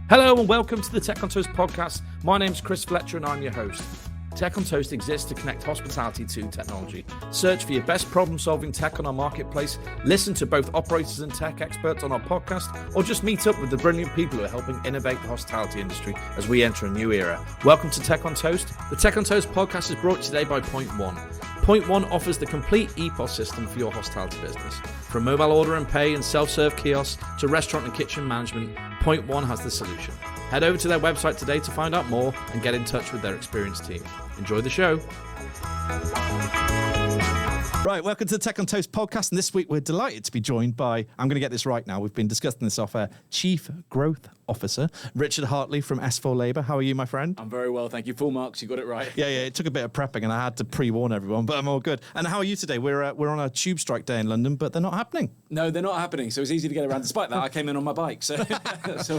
Hello and welcome to the Tech on Toast podcast. My name's Chris Fletcher and I'm your host. Tech on Toast exists to connect hospitality to technology. Search for your best problem-solving tech on our marketplace, listen to both operators and tech experts on our podcast, or just meet up with the brilliant people who are helping innovate the hospitality industry as we enter a new era. Welcome to Tech on Toast. The Tech on Toast podcast is brought to you today by Point One. Point One offers the complete EPOS system for your hospitality business. From mobile order and pay and self-serve kiosks to restaurant and kitchen management, Point One has the solution. Head over to their website today to find out more and get in touch with their experienced team. Enjoy the show. Right, welcome to the Tech on Toast podcast, and this week we're delighted to be joined by, I'm going to get this right now, we've been discussing this off air, Chief Growth Officer, Richard Hartley from S4labour. How are you, my friend? I'm very well, thank you. Full marks, you got it right. Yeah, it took a bit of prepping and I had to pre-warn everyone, but I'm all good. And how are you today? We're on a tube strike day in London, but they're not happening. No, they're not happening, so it's easy to get around. Despite that, I came in on my bike. So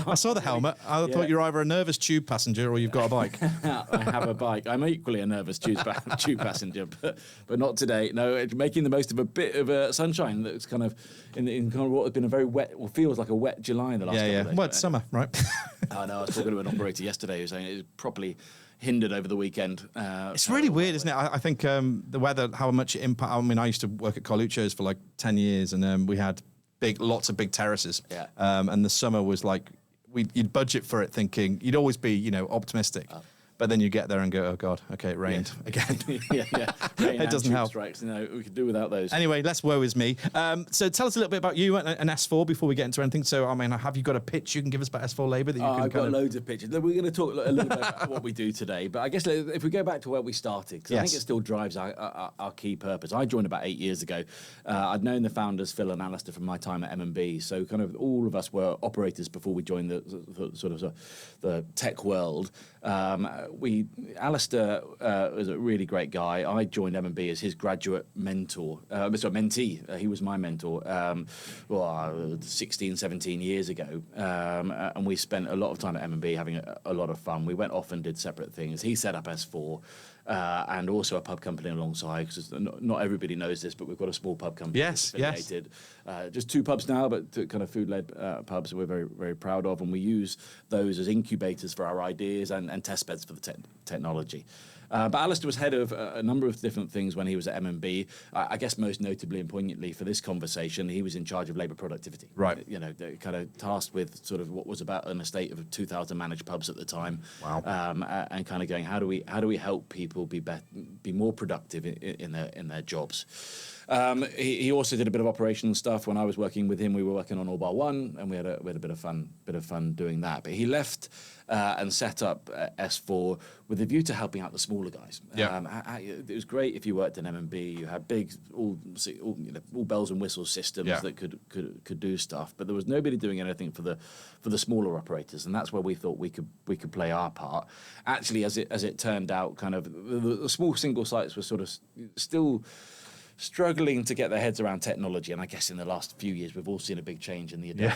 I saw the helmet. I thought you were either a nervous tube passenger or you've got a bike. I have a bike. I'm equally a nervous tube passenger, but not today. No, it's making the most of a bit of sunshine that's kind of in kind of what has been a very wet, or feels like a wet July in the last couple of days. Well, it's summer, right? I know. I was talking to an operator yesterday who was saying it was properly hindered over the weekend. It's really weird, isn't it? I think the weather, how much it impact. I mean, I used to work at Coluccio's for like 10 years, and we had lots of big terraces. Yeah. And the summer was like you'd budget for it, thinking you'd always be optimistic. But then you get there and go, oh God, okay, it rained again. yeah. Rain it doesn't help. Strikes, we could do without those. Anyway, less woe is me. So tell us a little bit about you and S4 before we get into anything. So, I mean, have you got a pitch you can give us about S4labour that you can I've got loads of pictures. We're going to talk a little bit about what we do today. But I guess if we go back to where we started, because I think it still drives our key purpose. I joined about 8 years ago. I'd known the founders, Phil and Alistair, from my time at M&B. So kind of all of us were operators before we joined the tech world. Alistair was a really great guy. I joined M&B as his graduate mentee. He was my mentor 16, 17 years ago. And we spent a lot of time at M&B having a lot of fun. We went off and did separate things. He set up S4 and also a pub company alongside, because not everybody knows this, but we've got a small pub company. Yes. Just 2 pubs now, but kind of food-led pubs we're very, very proud of. And we use those as incubators for our ideas and test beds for the technology. But Alistair was head of a number of different things when he was at M&B. I guess most notably and poignantly for this conversation, he was in charge of labour productivity. Right. Kind of tasked with sort of what was about an estate of 2,000 managed pubs at the time. Wow. And kind of going, how do we help people be more productive in their jobs? He also did a bit of operational stuff. When I was working with him, we were working on All Bar One, and we had a bit of fun doing that. But he left and set up S4 with a view to helping out the smaller guys. It was great if you worked in M&B. You had big, all bells and whistles systems that could do stuff. But there was nobody doing anything for the smaller operators, and that's where we thought we could play our part. Actually, as it turned out, kind of the small single sites were sort of still struggling to get their heads around technology, and I guess in the last few years we've all seen a big change in the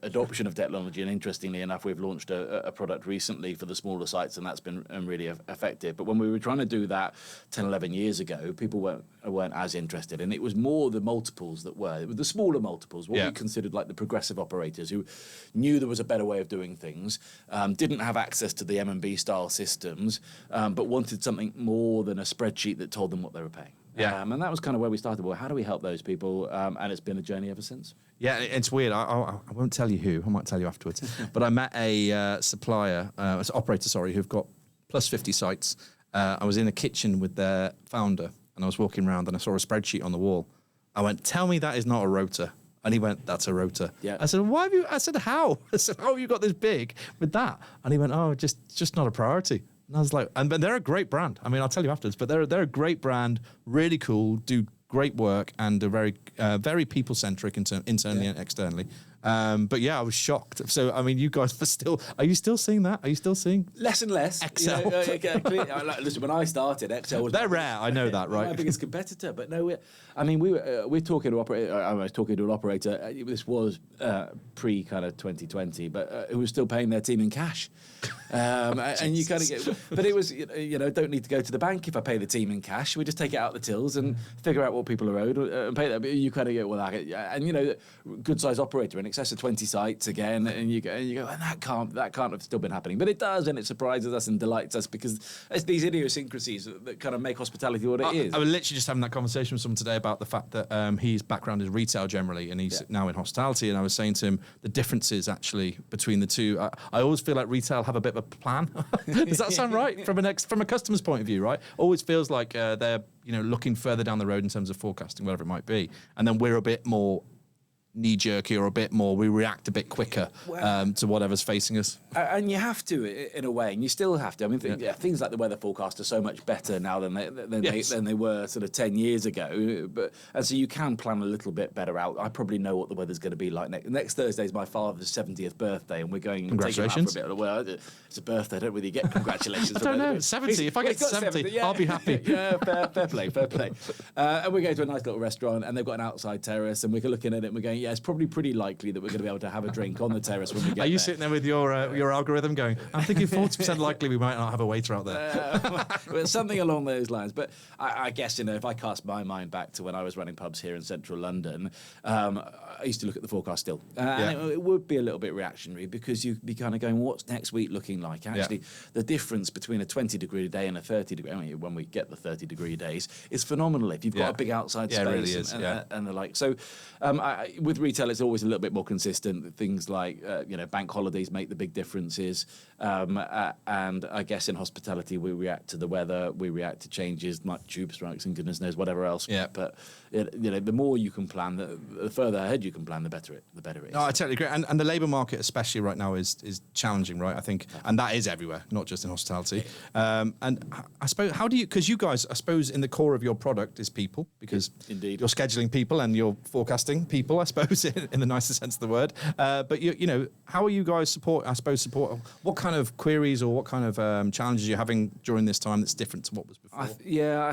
adoption of technology. And interestingly enough, we've launched a product recently for the smaller sites, and that's been really effective. But when we were trying to do that 10, 11 years ago, people weren't as interested, and it was more the multiples that were the smaller multiples, what we considered like the progressive operators who knew there was a better way of doing things, didn't have access to the M&B style systems, but wanted something more than a spreadsheet that told them what they were paying. And that was kind of where we started. Well, how do we help those people? And it's been a journey ever since. Yeah, it's weird. I won't tell you who. I might tell you afterwards. But I met a operator, who've got plus 50 sites. I was in a kitchen with their founder, and I was walking around, and I saw a spreadsheet on the wall. I went, "Tell me that is not a rota." And he went, "That's a rota." Yeah. I said, "Why have you?" I said, "How?" I said, "How have you got this big with that?" And he went, "Oh, just not a priority." And I was like, but they're a great brand. I mean, I'll tell you afterwards, but they're a great brand, really cool, do great work, and are very, very people-centric internally and externally. But yeah, I was shocked. So, I mean, you guys are you still seeing that? Are you still seing? Less and less. Excel. Listen, when I started, Excel was... They're rare, I know that, right? My biggest competitor, but no, we're talking to operator. I was talking to an operator. This was pre kind of 2020, but who was still paying their team in cash. And you kind of get, but it was, don't need to go to the bank if I pay the team in cash. We just take it out the tills and figure out what people are owed and pay that. But you kind of go, well, and good size operator in excess of 20 sites again, and you go, and that can't have still been happening, but it does, and it surprises us and delights us because it's these idiosyncrasies that kind of make hospitality what it is. I was literally just having that conversation with someone today about the fact that his background is retail generally, and he's now in hospitality, and I was saying to him the differences actually between the two. I always feel like retail have a bit of a plan. Does that sound right from a customer's point of view? Right, always feels like they're looking further down the road in terms of forecasting, whatever it might be, and then we're a bit more knee-jerky or a bit more, we react a bit quicker to whatever's facing us. And you have to, in a way, and you still have to. I mean, things like the weather forecast are so much better now than they were sort of 10 years ago. And so you can plan a little bit better out. I probably know what the weather's going to be like next Thursday is my father's 70th birthday, and we're going and taking him out for a bit. Well, it's a birthday, I don't really get congratulations. I don't know, 70. If I get 70, I'll be happy. Yeah, fair play. And we're going to a nice little restaurant, and they've got an outside terrace, and we're looking at it, and we're going, it's probably pretty likely that we're going to be able to have a drink on the terrace when we get there. Are you sitting there with your algorithm going, I'm thinking 40% likely we might not have a waiter out there? Well, something along those lines. But I guess, if I cast my mind back to when I was running pubs here in central London, I used to look at the forecast still. And it would be a little bit reactionary because you'd be kind of going, what's next week looking like? Actually, the difference between a 20-degree day and a 30-degree, when we get the 30-degree days, is phenomenal if you've got a big outside space. It really is, and the like. So with retail, it's always a little bit more consistent. Things like bank holidays make the big differences, and I guess in hospitality we react to the weather, we react to changes like tube strikes and goodness knows whatever else. Yeah. But the more you can plan, the further ahead you can plan, the better it is. No, I totally agree. And the labour market, especially right now, is challenging, right? I think, and that is everywhere, not just in hospitality. And I suppose, how do you? Because you guys, I suppose, in the core of your product is people, because Indeed. you're scheduling people and you're forecasting people, I suppose, in the nicest sense of the word. But how are you guys support? What kind of queries or what kind of challenges you're having during this time that's different to what was before? I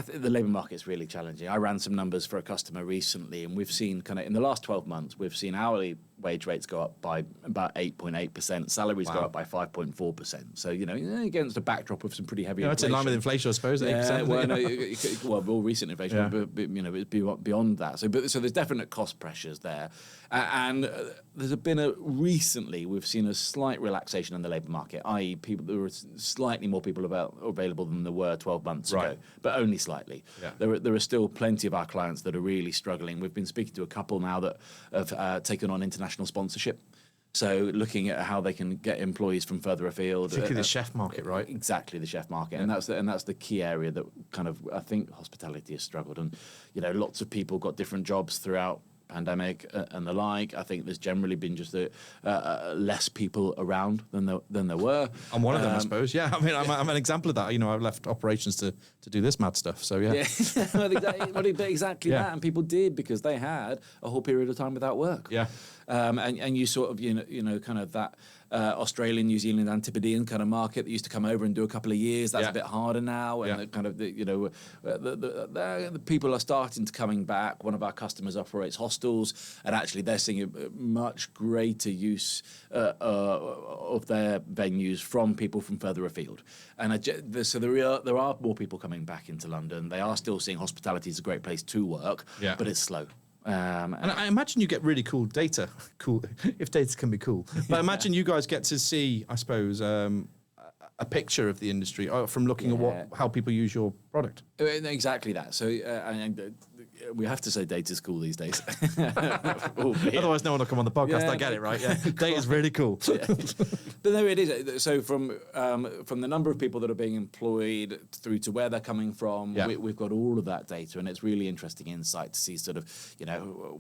think the labour market is really challenging. I ran some numbers for a customer recently, and we've seen in the last 12 months, we've seen hourly wage rates go up by about 8.8%, salaries go up by 5.4%. So, against a backdrop of some pretty heavy inflation. It's in line with inflation, I suppose, 8%. Well, more recent inflation, but it's beyond that. So there's definite cost pressures there. And recently we've seen a slight relaxation in the labour market, i.e. there were slightly more people available than there were 12 months ago, but only slightly. Yeah. There are still plenty of our clients that are really struggling. We've been speaking to a couple now that have taken on international sponsorship. So looking at how they can get employees from further afield. Particularly the chef market, right? Exactly, the chef market. Yeah. And that's the key area that kind of, I think, hospitality has struggled. And, lots of people got different jobs throughout pandemic and the like. I think there's generally been just less people around than there were. I'm one of them, I suppose. Yeah, I mean, I'm an example of that. I've left operations to do this mad stuff. So yeah. Exactly that. And people did because they had a whole period of time without work. Yeah. And you sort of kind of that Australian, New Zealand, Antipodean kind of market that used to come over and do a couple of years. That's a bit harder now, and the people are starting to coming back. One of our customers operates hostels, and actually they're seeing a much greater use of their venues from people from further afield. And so there are more people coming back into London. They are still seeing hospitality as a great place to work, but it's slow. And I imagine you get really cool data. Cool, if data can be cool. But I imagine you guys get to see, I suppose, a picture of the industry from looking at how people use your product. Exactly that. So we have to say data's cool these days. Otherwise, no one will come on the podcast. I get it, right? Yeah, data's really cool. But no, it is. So from the number of people that are being employed through to where they're coming from, we've got all of that data, and it's really interesting insight to see sort of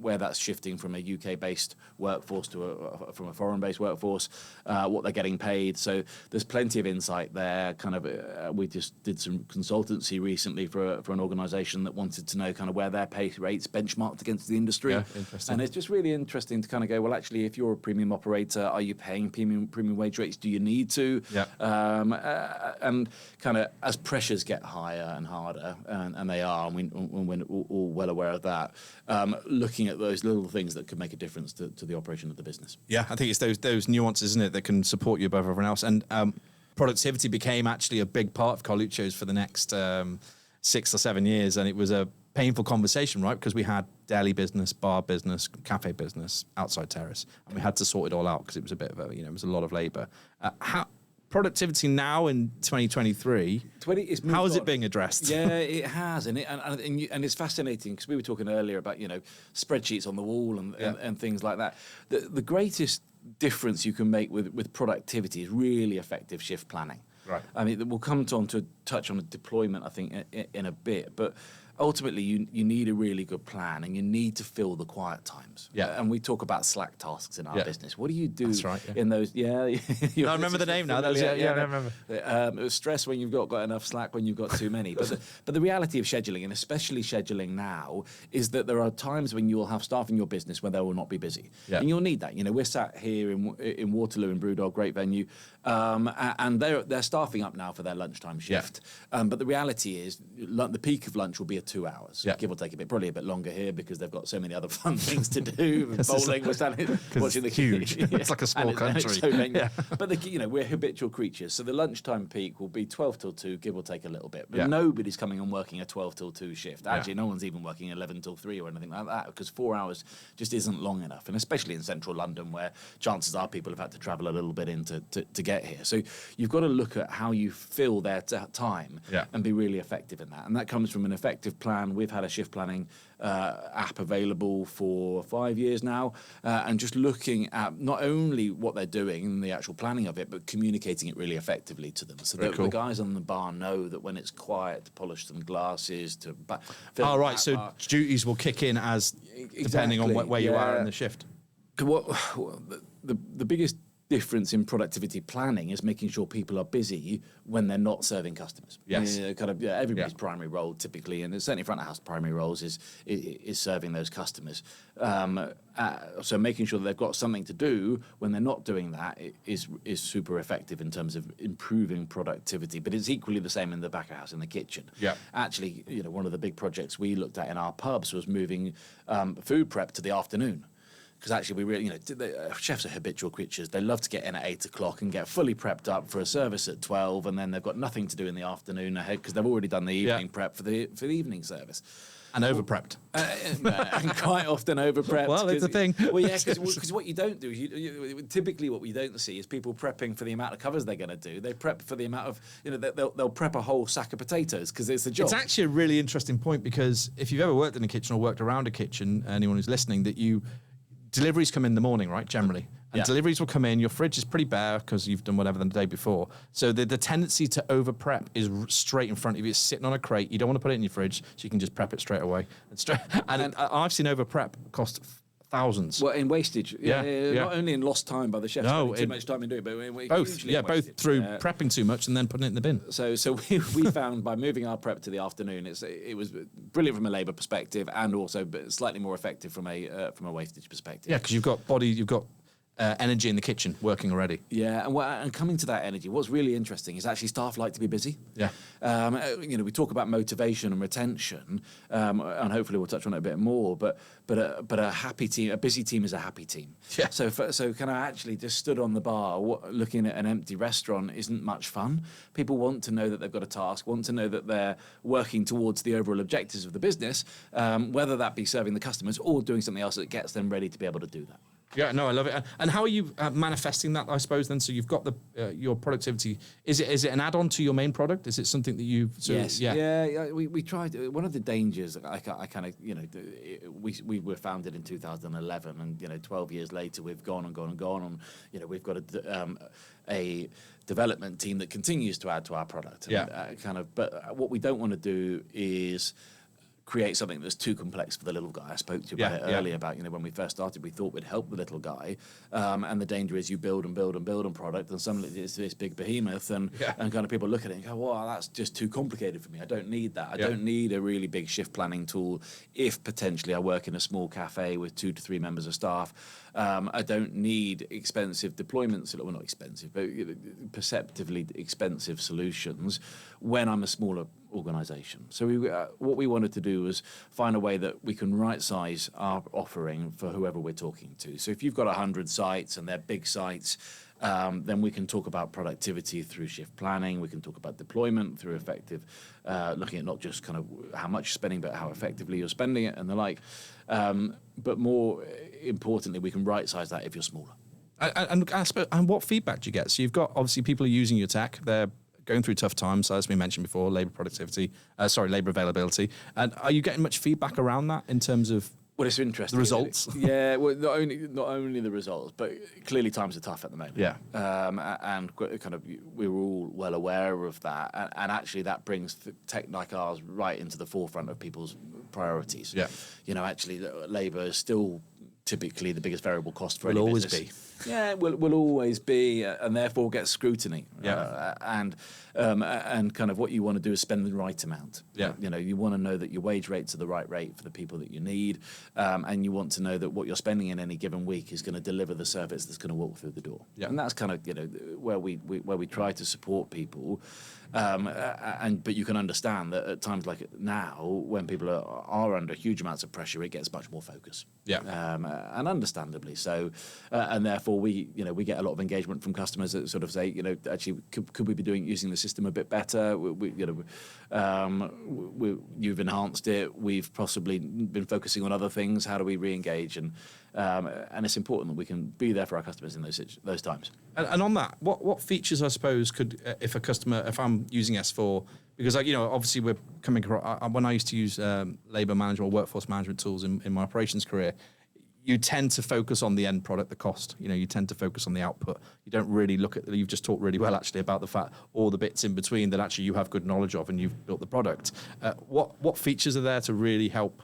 where that's shifting from a UK-based workforce to from a foreign-based workforce, what they're getting paid. So there's plenty of insight there. Kind of, we just did some consultancy recently for an organisation that wanted to know kind of where their pay rates benchmarked against the industry. Yeah, interesting. And it's just really interesting to kind of go, well, actually, if you're a premium operator, are you paying premium wage rates? Do you need to? Yeah. And kind of as pressures get higher and harder, and they are, and we're all well aware of that, looking at those little things that could make a difference to the operation of the business. Yeah, I think it's those nuances, isn't it, that can support you above everyone else. And productivity became actually a big part of Carluccio's for the next 6 or 7 years, and it was a painful conversation, right? Because we had deli business, bar business, cafe business, outside terrace, and we had to sort it all out because it was a bit of a, it was a lot of labour. How productivity now in 2023? How is it being addressed? Yeah, it has, and it's fascinating because we were talking earlier about spreadsheets on the wall and things like that. The greatest difference you can make with productivity is really effective shift planning. Right. I mean, we'll come on to touch on the deployment, I think, in a bit, but ultimately you need a really good plan, and you need to fill the quiet times. Yeah. And we talk about slack tasks in our business. What do you do in those? Yeah. No, I remember the name now. I remember. It was stress when you've got enough, slack when you've got too many. But the reality of scheduling, and especially scheduling now, is that there are times when you will have staff in your business where they will not be busy. Yeah. And you'll need that. We're sat here in Waterloo in Brewdog, great venue, and they're staffing up now for their lunchtime shift. Yeah. But the reality is the peak of lunch will be 2 hours, give or take a bit, probably a bit longer here because they've got so many other fun things to do. Bowling, we're standing watching the huge. It's like a small country. But we're habitual creatures, so the lunchtime peak will be 12 till 2, give or take a little bit. But nobody's coming and working a 12 till 2 shift. Actually, no one's even working 11 till 3 or anything like that, because 4 hours just isn't long enough, and especially in central London, where chances are people have had to travel a little bit in to get here. So you've got to look at how you fill their time and be really effective in that, and that comes from an effective plan. We've had a shift planning app available for 5 years now, and just looking at not only what they're doing and the actual planning of it, but communicating it really effectively to them, so that the guys on the bar know that when it's quiet, to polish some glasses, to fill right. So duties will kick in as depending on where you are in the shift. The biggest difference in productivity planning is making sure people are busy when they're not serving customers. Yes. Everybody's primary role typically, and certainly front of house primary roles is serving those customers. So making sure that they've got something to do when they're not doing that is super effective in terms of improving productivity. But it's equally the same in the back of house, in the kitchen. Yeah. Actually, one of the big projects we looked at in our pubs was moving food prep to the afternoon. Because actually, we really, chefs are habitual creatures. They love to get in at 8 o'clock and get fully prepped up for a service at 12, and then they've got nothing to do in the afternoon ahead because they've already done the evening prep for the evening service. And over-prepped. And quite often over-prepped. Well, it's a thing. Well, yeah, because what you don't do, typically what we don't see is people prepping for the amount of covers they're going to do. They prep for the amount of, they'll prep a whole sack of potatoes because it's a job. It's actually a really interesting point, because if you've ever worked in a kitchen or worked around a kitchen, anyone who's listening, deliveries come in the morning, right, generally. And deliveries will come in, your fridge is pretty bare because you've done whatever the day before. So the tendency to over-prep is straight in front of you. It's sitting on a crate. You don't want to put it in your fridge, so you can just prep it straight away. And I've seen over-prep cost thousands. Well, in wastage. Not only in lost time by the chefs, too much time in doing it, but both. Yeah, both through prepping too much and then putting it in the bin. So we found by moving our prep to the afternoon, it was brilliant from a labour perspective, and also slightly more effective from a wastage perspective. Yeah, because you've got energy in the kitchen working already. Yeah, and coming to that energy, what's really interesting is actually staff like to be busy. Yeah. We talk about motivation and retention, and hopefully we'll touch on it a bit more. But a happy team, a busy team is a happy team. Yeah. So kind of actually just stood on the bar looking at an empty restaurant isn't much fun. People want to know that they've got a task, want to know that they're working towards the overall objectives of the business, whether that be serving the customers or doing something else that gets them ready to be able to do that. Yeah, no, I love it. And how are you manifesting that, I suppose, then? So you've got your productivity. Is it an add-on to your main product? Is it something that you've... Yes. Yeah. We tried... One of the dangers, I kind of, we were founded in 2011, and, 12 years later, we've gone on. We've got a development team that continues to add to our product. And, but what we don't want to do is create something that's too complex for the little guy. I spoke to you about it earlier about, when we first started, we thought we'd help the little guy. And the danger is you build a product, and suddenly it's this big behemoth, and kind of people look at it and go, well, that's just too complicated for me. I don't need that. I don't need a really big shift planning tool if potentially I work in a small cafe with 2 to 3 members of staff. I don't need expensive deployments, well, not expensive, but perceptively expensive solutions when I'm a smaller organisation. So what we wanted to do was find a way that we can right-size our offering for whoever we're talking to. So if you've got 100 sites and they're big sites, then we can talk about productivity through shift planning. We can talk about deployment through effective, looking at not just kind of how much you're spending, but how effectively you're spending it and the like. But more importantly, we can right-size that if you're smaller. And what feedback do you get? So you've got obviously people are using your tech. They're going through tough times, as we mentioned before, labour availability. And are you getting much feedback around that in terms of Well, it's interesting. the results? Yeah, well, not only the results, but clearly times are tough at the moment. Yeah. And kind of we were all well aware of that, and actually that brings tech like ours right into the forefront of people's priorities. Yeah. Actually, labour is still typically the biggest variable cost for Will any always business. be. Yeah, will always be, and therefore gets scrutiny. Yeah. And kind of what you want to do is spend the right amount. Yeah. You want to know that your wage rates are the right rate for the people that you need, and you want to know that what you're spending in any given week is going to deliver the service that's going to walk through the door. Yeah. And that's kind of where we try to support people. But you can understand that at times like now, when people are under huge amounts of pressure, it gets much more focus. Yeah. And understandably so. And therefore, we get a lot of engagement from customers that sort of say, actually, could we be using the system a bit better? You've enhanced it. We've possibly been focusing on other things. How do we re-engage? And it's important that we can be there for our customers in those times. And on that, what features, I suppose, could, if I'm using S4, because obviously we're coming across, when I used to use labour management or workforce management tools in my operations career, you tend to focus on the end product, the cost. You tend to focus on the output. You don't really look at, you've just talked really well actually about the fact, all the bits in between that actually you have good knowledge of and you've built the product. What features are there to really help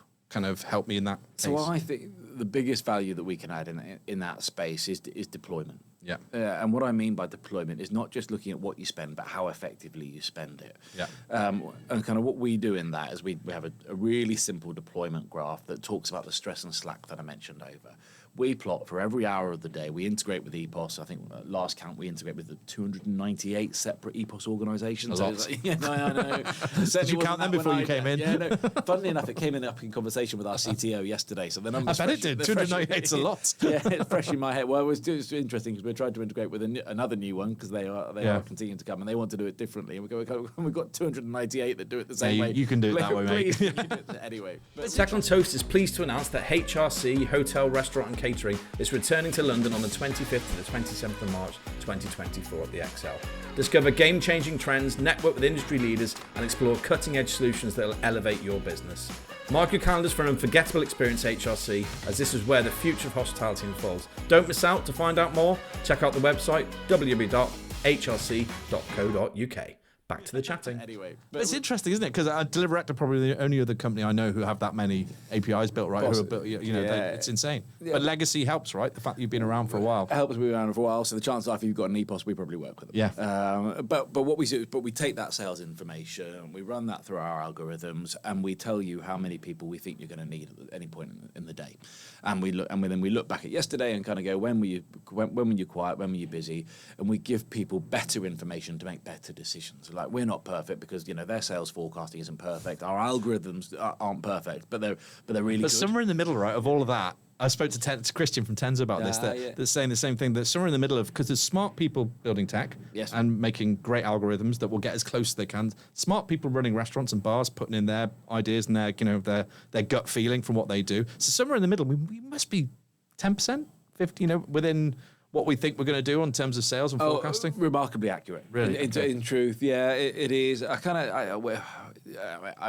me in that case? So I think the biggest value that we can add in that space is deployment. Yeah. And what I mean by deployment is not just looking at what you spend, but how effectively you spend it. Yeah. And kind of what we do in that is we have a really simple deployment graph that talks about the stress and slack that I mentioned over. We plot for every hour of the day. We integrate with EPOS. I think last count we integrate with the 298 separate EPOS organisations. A lot. I know. Did you count them before you came in? Yeah, no. Funnily enough, it came up in conversation with our CTO yesterday. So the numbers. I bet it did. 298's a lot. Yeah, it's fresh in my head. Well, it's interesting because we're trying to integrate with another new one because they are continuing to come and they want to do it differently. And we've got 298 that do it the same way. You can do it that way, mate. Anyway. Tech on Toast is pleased to announce that HRC Hotel, Restaurant and Catering is returning to London on the 25th to the 27th of March 2024 at the XL. Discover game-changing trends, network with industry leaders and explore cutting-edge solutions that will elevate your business. Mark your calendars for an unforgettable experience at HRC, as this is where the future of hospitality unfolds. Don't miss out. To find out more, check out the website www.hrc.co.uk. Back to the chatting. Anyway, But it's interesting, isn't it? Because Deliverect are probably the only other company I know who have that many APIs built, right? Who are built, it's insane. Yeah. But legacy helps, right? The fact that you've been around for a while. It helps be around for a while, so the chances are if you've got an EPOS, we probably work with them. Yeah. But what we do, we take that sales information, we run that through our algorithms, and we tell you how many people we think you're going to need at any point in the day. And then we look back at yesterday and kind of go, when were you quiet, when were you busy, and we give people better information to make better decisions. Like, we're not perfect because their sales forecasting isn't perfect. Our algorithms aren't perfect, but they're really good. But somewhere in the middle, right, of all of that, I spoke to Christian from Tenza about this, that's saying the same thing, that somewhere in the middle of, because there's smart people building tech and making great algorithms that will get as close as they can. Smart people running restaurants and bars, putting in their ideas and their gut feeling from what they do. So somewhere in the middle, we must be 10%, 50%, within what we think we're going to do in terms of sales and forecasting. Remarkably accurate. Really? In truth, yeah, it is. I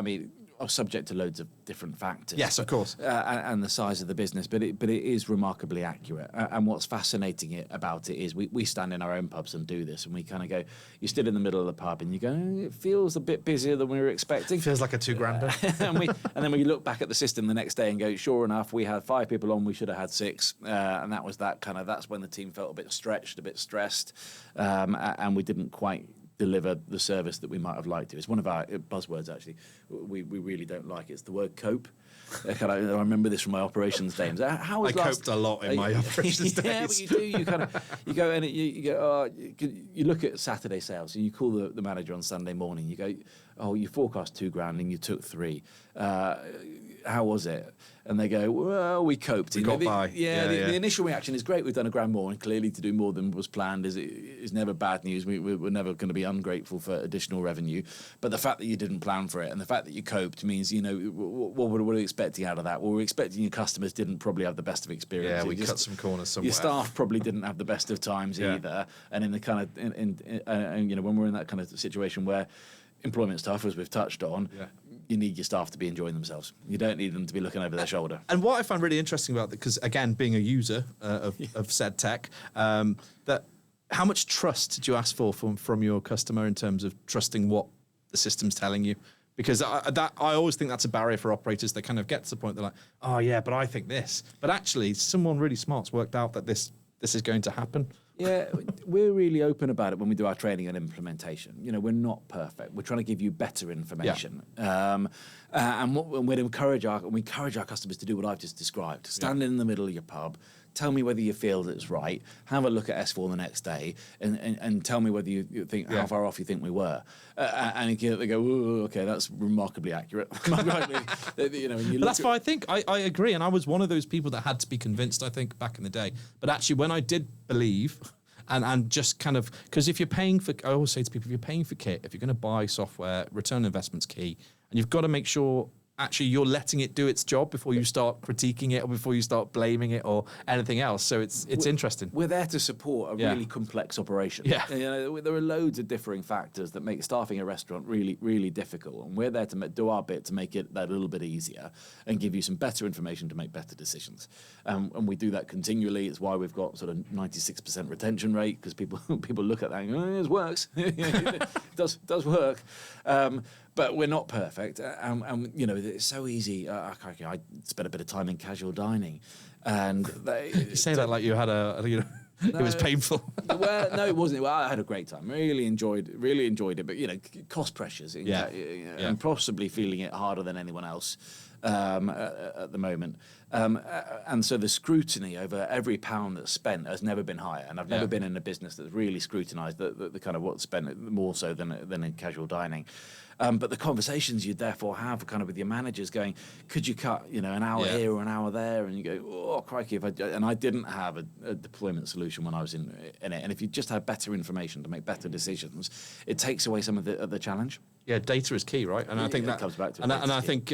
mean, I'm subject to loads of different factors. Yes, of course. And the size of the business, but it is remarkably accurate. And what's fascinating about it is we stand in our own pubs and do this, and we kind of go, you stood in the middle of the pub and you go, it feels a bit busier than we were expecting. Feels like a $2,000. and then we look back at the system the next day and go, sure enough, we had 5 people on, we should have had 6. And that's when the team felt a bit stretched, a bit stressed, and we didn't quite deliver the service that we might have liked to. It's one of our buzzwords, actually. We really don't like it. It's the word cope. I remember this from my operations days. How was I coped a lot in my operations days. Yeah, but you do. You go and you go. You look at Saturday sales, and you call the manager on Sunday morning. You go, oh, you forecast $2,000 and you took 3. How was it? And they go, well, we coped. We got by. The initial reaction is great. We've done $1,000 more, and clearly to do more than was planned is never bad news. We're never going to be ungrateful for additional revenue. But the fact that you didn't plan for it and the fact that you coped means, what were we expecting out of that? Well, we're expecting your customers didn't probably have the best of experiences. Yeah, we cut some corners somewhere. Your staff probably didn't have the best of times either. And in the kind of, when we're in that kind of situation where employment stuff, as we've touched on, you need your staff to be enjoying themselves. You don't need them to be looking over their shoulder. And what I find really interesting about it, because again, being a user of said tech, that how much trust do you ask for from your customer in terms of trusting what the system's telling you? Because I always think that's a barrier for operators. They kind of get to the point they're like, oh yeah, but I think this. But actually, someone really smart's worked out that this is going to happen. Yeah, we're really open about it when we do our training and implementation. We're not perfect. We're trying to give you better information. And we'd encourage our customers to do what I've just described. Stand in the middle of your pub, tell me whether you feel that it's right, have a look at S4 the next day, and tell me whether you think how far off you think we were. And they go, ooh, okay, that's remarkably accurate. But that's why I think I agree. And I was one of those people that had to be convinced, I think, back in the day. But actually, when I did believe, and just kind of, because if you're paying for, I always say to people, if you're paying for kit, if you're going to buy software, return on investment's key. And you've got to make sure actually you're letting it do its job before you start critiquing it or before you start blaming it or anything else. So it's interesting. We're there to support a really complex operation. Yeah. There are loads of differing factors that make staffing a restaurant really, really difficult. And we're there to do our bit to make it that little bit easier and give you some better information to make better decisions. And we do that continually. It's why we've got sort of 96% retention rate, because people look at that and go, oh, it works. It does work. But we're not perfect, and it's so easy. I spent a bit of time in casual dining, and you say that like you had it was painful. Well, no, it wasn't. Well, I had a great time. Really enjoyed it. But cost pressures, and possibly feeling it harder than anyone else at the moment. And so the scrutiny over every pound that's spent has never been higher. And I've never been in a business that's really scrutinised the kind of what's spent more so than in casual dining. But the conversations you therefore have kind of with your managers going, could you cut, an hour here or an hour there? And you go, oh, crikey. And I didn't have a deployment solution when I was in it. And if you just had better information to make better decisions, it takes away some of the challenge. Yeah, data is key, right? And I think that comes back to it. And I think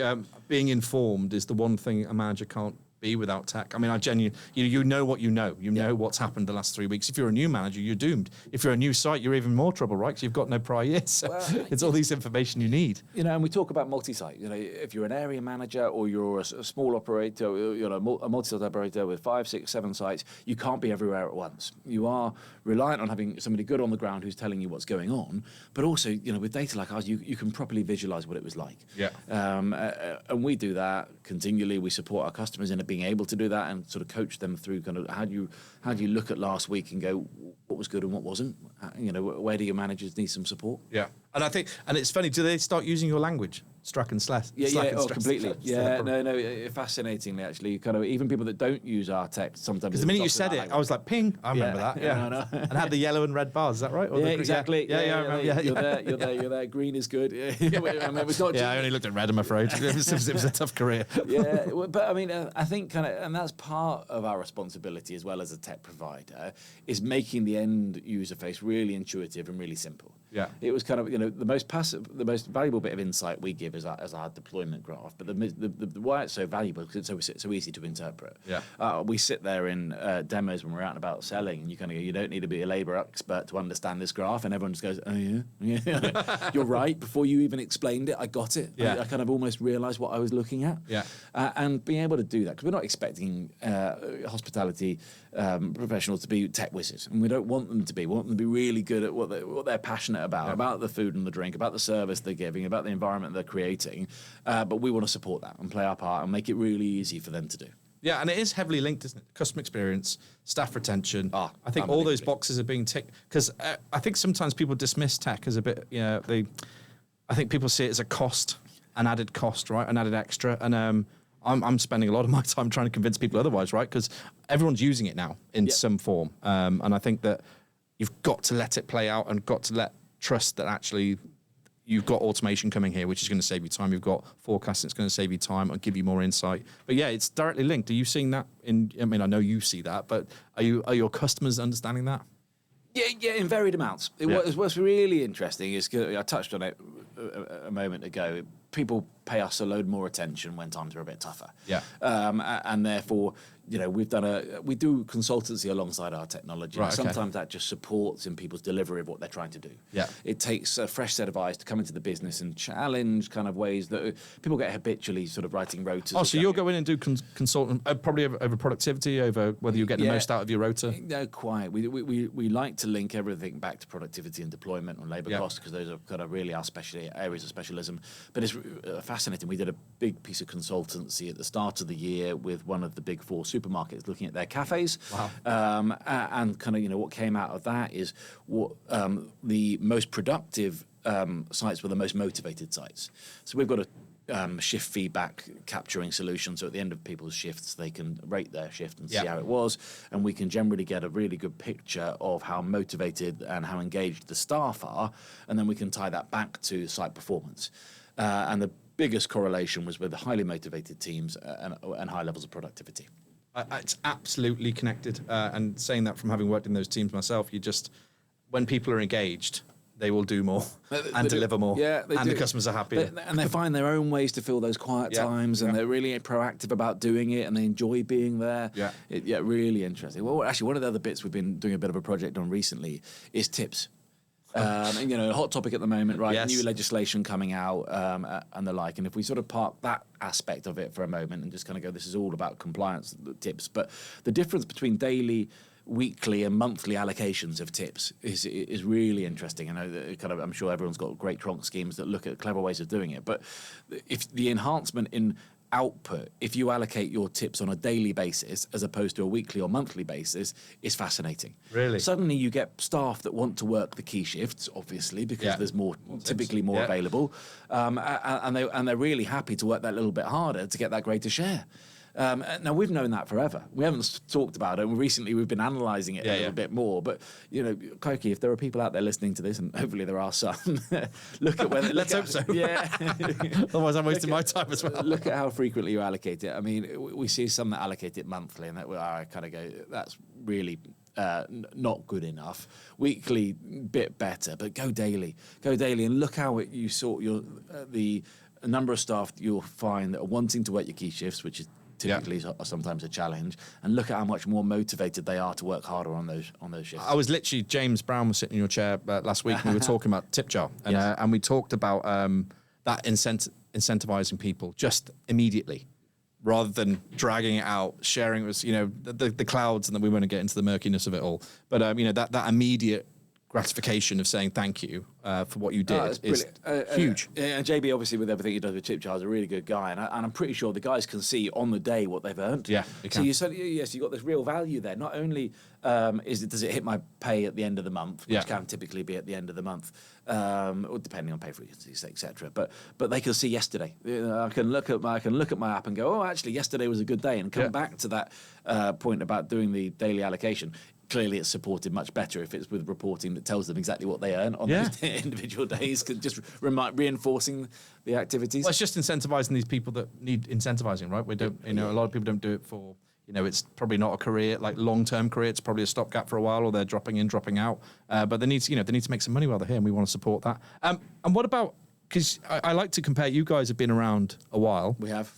being informed is the one thing a manager can't be without tech. I mean, I genuinely, you know what you know. You know what's happened the last 3 weeks. If you're a new manager, you're doomed. If you're a new site, you're even more trouble, right? Because you've got no prior years. So it's all these information you need. And we talk about multi-site. If you're an area manager or you're a small operator, a multi-site operator with 5, 6, 7 sites, you can't be everywhere at once. You are reliant on having somebody good on the ground who's telling you what's going on. But also, with data like ours, you can properly visualize what it was like. Yeah. And we do that continually. We support our customers in being able to do that and sort of coach them through kind of how do you look at last week and go, what was good and what wasn't? Where do your managers need some support? Yeah. And I think, and it's funny, do they start using your language? Strack and slash. Completely. No, fascinatingly, actually, kind of even people that don't use our tech sometimes. Because the minute you said it, I was like, ping. I remember that. Yeah. And had the yellow and red bars. Is that right? Or exactly. I remember. You're there. Green is good. I only looked at red, I'm afraid. It was a tough career. But I mean, I think kind of, and that's part of our responsibility as well as a tech provider, is making the end user face really intuitive and really simple. Yeah. It was kind of, the most valuable bit of insight we give is our deployment graph. But the why it's so valuable is it's so easy to interpret. Yeah. We sit there in demos when we're out and about selling, and you kind of go, you don't need to be a labour expert to understand this graph, and everyone just goes, oh yeah. You're right. Before you even explained it, I got it. Yeah. I kind of almost realised what I was looking at. Yeah. And being able to do that, because we're not expecting hospitality professionals to be tech whizzes, and we don't want them to be. We want them to be really good at what they're passionate about the food and the drink, about the service they're giving, about the environment they're creating. But we want to support that and play our part and make it really easy for them to do. Yeah, and it is heavily linked, isn't it? Customer experience, staff retention. I think all those boxes are being ticked. Because I think sometimes people dismiss tech as a bit, I think people see it as a cost, an added cost, right? An added extra. And I'm spending a lot of my time trying to convince people otherwise, right? Because everyone's using it now in some form. And I think that you've got to let it play out and got to trust that actually you've got automation coming here, which is going to save you time. You've got forecasting, it's going to save you time and give you more insight. But yeah, it's directly linked. Are you seeing that I mean, I know you see that, but are your customers understanding that? Yeah, in varied amounts. What's really interesting is, I touched on it a moment ago, people pay us a load more attention when times are a bit tougher. Yeah. And therefore, we do consultancy alongside our technology. Right, Sometimes that just supports in people's delivery of what they're trying to do. Yeah. It takes a fresh set of eyes to come into the business and challenge kind of ways that people get habitually sort of writing rotas. Oh, so you'll go in and do consultant, probably over productivity, over whether you're getting the most out of your rota? No, quite. We like to link everything back to productivity and deployment and labour costs, because those are kind of really our areas of specialism. But it's fascinating. We did a big piece of consultancy at the start of the year with one of the big 4 supermarkets, looking at their cafes. Wow. And kind of, what came out of that is what the most productive sites were the most motivated sites. So we've got a shift feedback capturing solution. So at the end of people's shifts, they can rate their shift and see how it was. And we can generally get a really good picture of how motivated and how engaged the staff are. And then we can tie that back to site performance. And the biggest correlation was with the highly motivated teams and high levels of productivity. It's absolutely connected. And saying that from having worked in those teams myself, when people are engaged, they will do more and deliver more. Yeah, and the customers are happier. And they find their own ways to fill those quiet times, and they're really proactive about doing it, and they enjoy being there. Yeah. Really interesting. Well, actually, one of the other bits we've been doing a bit of a project on recently is tips. And, a hot topic at the moment, right? Yes. New legislation coming out and the like. And if we sort of park that aspect of it for a moment and just kind of go, this is all about compliance tips. But the difference between daily, weekly and monthly allocations of tips is really interesting. I know that I'm sure everyone's got great tronc schemes that look at clever ways of doing it. But if the enhancement in output, if you allocate your tips on a daily basis as opposed to a weekly or monthly basis, is fascinating. Really? Suddenly you get staff that want to work the key shifts, obviously, because there's typically more available, and they're really happy to work that little bit harder to get that greater share. Now, we've known that forever. We haven't talked about it. Recently, we've been analysing it a little bit more. But, crikey, if there are people out there listening to this, and hopefully there are some, look at whether... Let's hope so. Yeah. Otherwise, I'm wasting my time as well. Look at how frequently you allocate it. I mean, we see some that allocate it monthly, and I kind of go, that's really... not good enough. Weekly, bit better, but go daily. Go daily and look how you sort the number of staff that you'll find that are wanting to work your key shifts, which is typically sometimes a challenge, and look at how much more motivated they are to work harder on those shifts. I was literally, James Brown was sitting in your chair last week, and we were talking about tip jar, and we talked about that incentivizing people just immediately, rather than dragging it out, sharing it was, the clouds, and then we want to get into the murkiness of it all. But, that immediate gratification of saying thank you for what you did is huge. And JB, obviously, with everything he does with tip jar, is a really good guy, and I'm pretty sure the guys can see on the day what they've earned. Yeah, so you said yes, you got this real value there. Not only does it hit my pay at the end of the month, which can typically be at the end of the month, or depending on pay frequencies, etc. But they can see yesterday. I can look at my app and go, oh, actually, yesterday was a good day, and come back to that point about doing the daily allocation. Clearly, it's supported much better if it's with reporting that tells them exactly what they earn on those individual days, just reinforcing the activities. Well, it's just incentivizing these people that need incentivizing, right? We don't, a lot of people don't do it for, it's probably not a career, like long-term career. It's probably a stopgap for a while, or they're dropping in, dropping out. But they need to make some money while they're here, and we want to support that. And what about? Because I like to compare. You guys have been around a while. We have,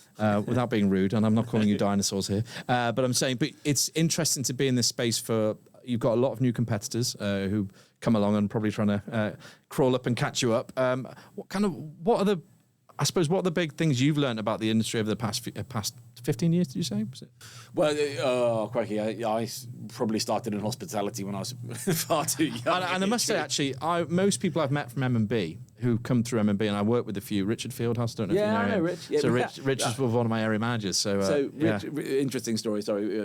without being rude, and I'm not calling you dinosaurs here. But I'm saying, but it's interesting to be in this space for. You've got a lot of new competitors who come along and probably trying to crawl up and catch you up. What are the big things you've learned about the industry over the past 15 years? Did you say? Was it? Well, crikey, I probably started in hospitality when I was far too young. And I must say, actually, most people I've met from M&B who come through M&B, and I work with a few. Richard Fieldhouse, don't know if you know I know him. Rich. Yeah, So Rich is one of my area managers. So, Rich, interesting story,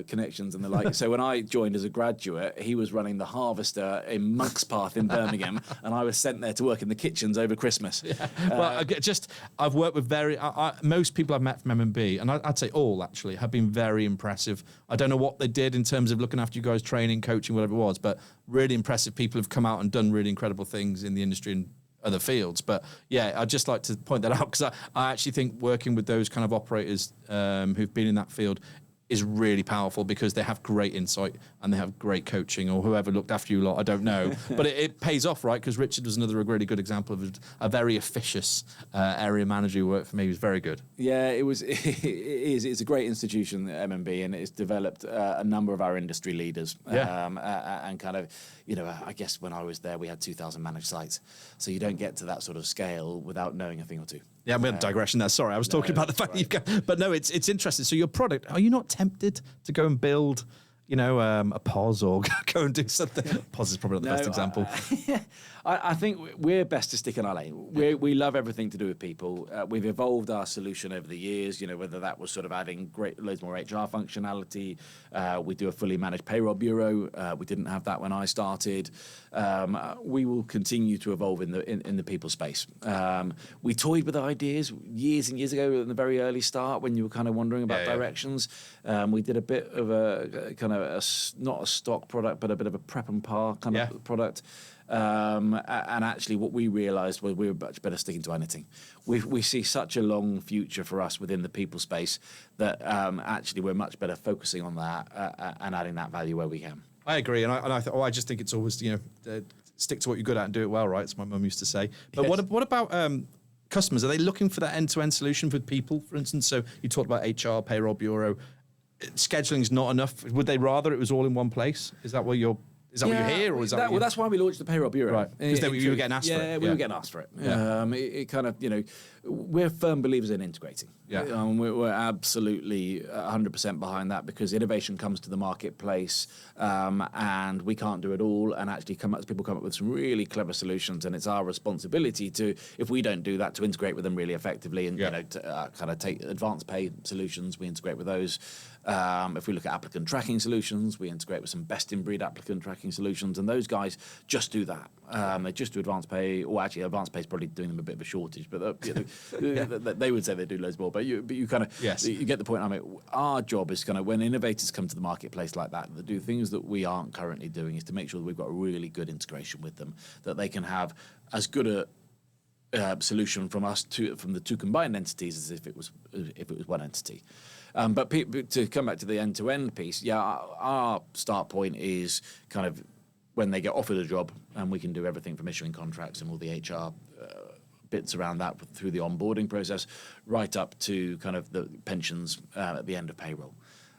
connections and the like. So when I joined as a graduate, he was running the Harvester in Monk's Path in Birmingham, and I was sent there to work in the kitchens over Christmas. Well, I've worked with most people I've met from M&B, and I'd say all actually have been very impressive. I don't know what they did in terms of looking after you guys, training, coaching, whatever it was, but really impressive people have come out and done really incredible things in the industry and other fields. But yeah, I'd just like to point that out, because I actually think working with those kind of operators who've been in that field is really powerful, because they have great insight and they have great coaching, or whoever looked after you lot, I don't know. But it pays off, right? Because Richard was another really good example of a very officious area manager who worked for me. He was very good. Yeah, it is. It's a great institution, M&B, and it's developed a number of our industry leaders. And kind of, I guess when I was there, we had 2,000 managed sites. So you don't get to that sort of scale without knowing a thing or two. Yeah, I'm going to digression there. Sorry, I was talking about the fact that you've got... But no, it's interesting. So your product, are you not tempted to go and build, a POS, or go and do something? POS is probably not the best example. I think we're best to stick in our lane. We love everything to do with people. We've evolved our solution over the years, whether that was sort of adding loads more HR functionality. We do a fully managed payroll bureau. We didn't have that when I started. We will continue to evolve in the people space. We toyed with ideas years and years ago in the very early start, when you were kind of wondering about directions. We did a bit of a kind of not a stock product, but a bit of a prep and par kind of product. And actually what we realised was we were much better sticking to anything. We see such a long future for us within the people space that actually we're much better focusing on that and adding that value where we can. I agree, and I just think it's always stick to what you're good at and do it well, right? As my mum used to say. But Yes. what about customers? Are they looking for that end-to-end solution for people, for instance? So you talked about HR, payroll bureau. Scheduling's not enough. Would they rather it was all in one place? Is that what you're here, or is that? Well, that's why we launched the payroll bureau, right? Because you were getting asked for it. Yeah, we were getting asked for it. Yeah. It kind of, we're firm believers in integrating. Yeah. We're absolutely 100% behind that, because innovation comes to the marketplace, and we can't do it all. And actually, people come up with some really clever solutions, and it's our responsibility to, if we don't do that, to integrate with them really effectively, and to kind of take advanced pay solutions. We integrate with those. If we look at applicant tracking solutions, we integrate with some best-in-breed applicant tracking solutions, and those guys just do that. They just do advanced pay, or actually advanced pay is probably doing them a bit of a shortage, but they would say they do loads more. But you kind of you get the point. I mean, our job is kind of, when innovators come to the marketplace like that do things that we aren't currently doing, is to make sure that we've got a really good integration with them, that they can have as good a solution from the two combined entities as if it was one entity. But to come back to the end-to-end piece, our start point is kind of when they get offered a job, and we can do everything from issuing contracts and all the HR bits around that through the onboarding process, right up to kind of the pensions at the end of payroll.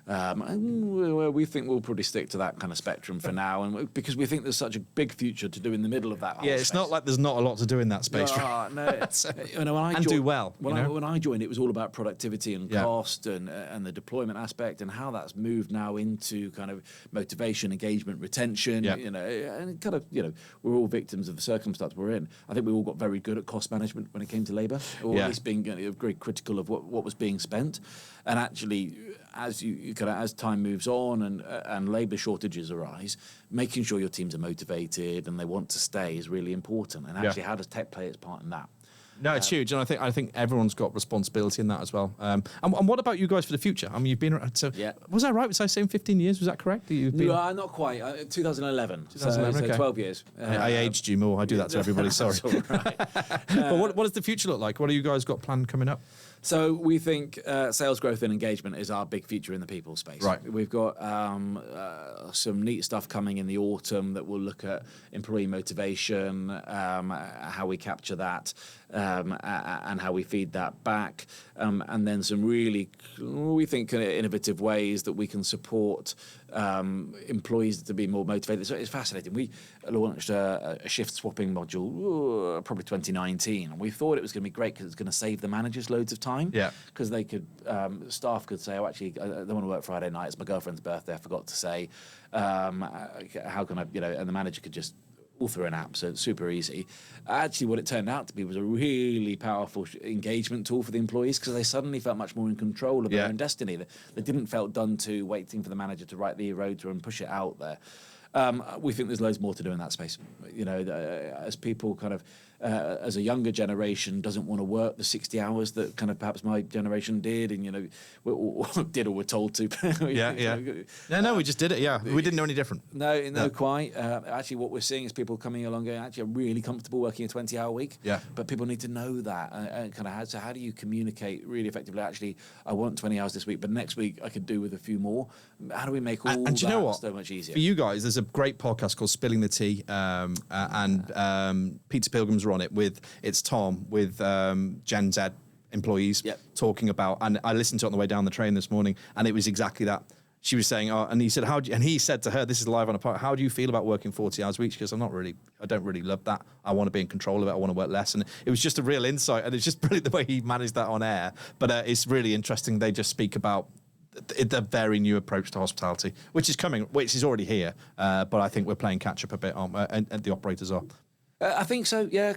And we think we'll probably stick to that kind of spectrum for now, and because we think there's such a big future to do in the middle of that. It's not like there's not a lot to do in that space. No. So, when I and do well. When I joined, it was all about productivity and cost and the deployment aspect, and how that's moved now into kind of motivation, engagement, retention. And kind of we're all victims of the circumstance we're in. I think we all got very good at cost management when it came to labour, or at least being very critical of what was being spent. And actually, as time moves on and labour shortages arise, making sure your teams are motivated and they want to stay is really important. And actually, how does tech play its part in that? No, it's huge, and I think everyone's got responsibility in that as well. And what about you guys for the future? I mean, you've been around. So was I right? Was I saying 15 years? Was that correct? No, not quite. 2011. 2011. So 12 years. I aged you more. I do that to everybody. Sorry. That's all right. But what does the future look like? What have you guys got planned coming up? So we think sales growth and engagement is our big feature in the people space. Right. We've got some neat stuff coming in the autumn that will look at employee motivation, how we capture that, and how we feed that back, and then some really, we think, innovative ways that we can support employees to be more motivated. So it's fascinating. We launched a shift swapping module probably 2019, and we thought it was going to be great because it's going to save the managers loads of time. Because they could, staff could say, "Oh, actually, I don't want to work Friday night. It's my girlfriend's birthday. I forgot to say. How can I?" And the manager could just all through an app, so it's super easy. Actually, what it turned out to be was a really powerful engagement tool for the employees because they suddenly felt much more in control of their own destiny. They didn't felt done to waiting for the manager to write the rota and push it out there. We think there's loads more to do in that space. As people kind of, as a younger generation, doesn't want to work the 60 hours that kind of perhaps my generation did, and did or were told to. No, we just did it. Yeah, we didn't know any different. No, quite. Actually, what we're seeing is people coming along going, actually, I'm really comfortable working a 20-hour week. Yeah. But people need to know that, and kind of how do you communicate really effectively? Actually, I want 20 hours this week, but next week I could do with a few more. How do we make all and that you know what? so much easier? For you guys, there's a great podcast called Spilling the Tea, and Peter Pilgrim's are on it it's Tom with Gen Z employees talking about, and I listened to it on the way down the train this morning, and it was exactly that. She was saying, and he said, and he said to her, this is live on a podcast, how do you feel about working 40 hours a week? She goes, I don't really love that. I want to be in control of it. I want to work less. And it was just a real insight, and it's just brilliant the way he managed that on air. But it's really interesting. They just speak about the very new approach to hospitality, which is already here. But I think we're playing catch up a bit, aren't we? And the operators are. I think so, yeah.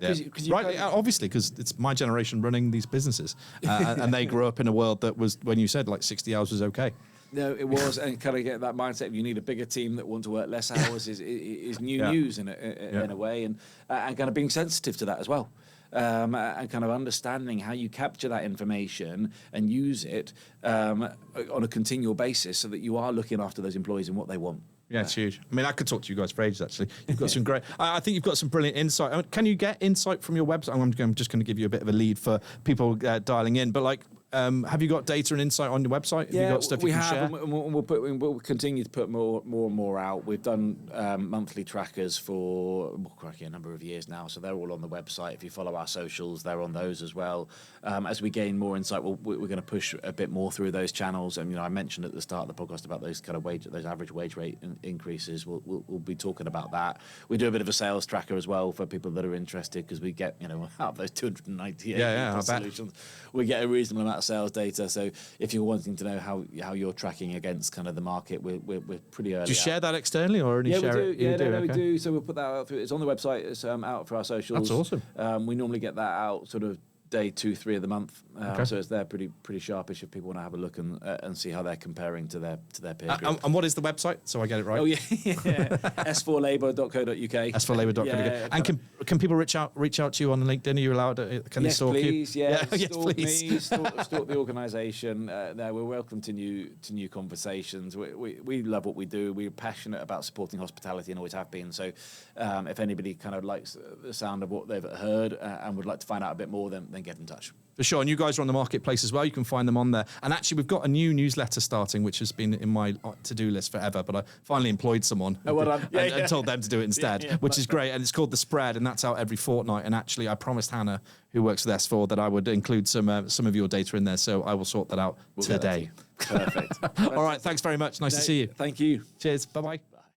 Obviously, because it's my generation running these businesses, and they grew up in a world that was, when you said like 60 hours was okay. No, it was, and kind of get that mindset of you need a bigger team that want to work less hours is new news in a way, and kind of being sensitive to that as well. And kind of understanding how you capture that information and use it on a continual basis so that you are looking after those employees and what they want. Yeah, it's huge. I mean, I could talk to you guys for ages, actually. You've got some great... I think you've got some brilliant insight. I mean, can you get insight from your website? I'm just going to give you a bit of a lead for people dialing in, but like... have you got data and insight on your website? Have you got stuff you can share? And we'll continue to put more and more out. We've done monthly trackers for a number of years now, so they're all on the website. If you follow our socials, they're on those as well. As we gain more insight, we're going to push a bit more through those channels. And I mentioned at the start of the podcast about those kind of those average wage rate increases. We'll be talking about that. We do a bit of a sales tracker as well for people that are interested, because we get out of those 298 solutions, we get a reasonable amount of sales data. So if you're wanting to know how you're tracking against kind of the market, we're pretty early. Do you share that externally or only share it? We do. So we'll put that out through. It's on the website. It's out for our socials. That's awesome. We normally get that out sort of day 2, 3 of the month, so it's there pretty sharpish if people want to have a look and see how they're comparing to their peer group. And what is the website, so I get it right? Oh yeah, S4labour.co.uk. S4labour.co.uk. Yeah, and can people reach out to you on LinkedIn? Are you allowed to? Can they stalk please, you? Yes, stalk me, stalk the organisation. We're welcome to new conversations. We love what we do. We're passionate about supporting hospitality and always have been. So if anybody kind of likes the sound of what they've heard and would like to find out a bit more, then get in touch. For sure. And you guys are on the marketplace as well. You can find them on there. And actually, we've got a new newsletter starting, which has been in my to-do list forever. But I finally employed someone and told them to do it instead, which is great. And it's called The Spread, and that's out every fortnight. And actually, I promised Hannah, who works with S4, that I would include some of your data in there. So I will sort that out today. Perfect. All right. Thanks very much. Nice to see you. Thank you. Cheers. Bye-bye.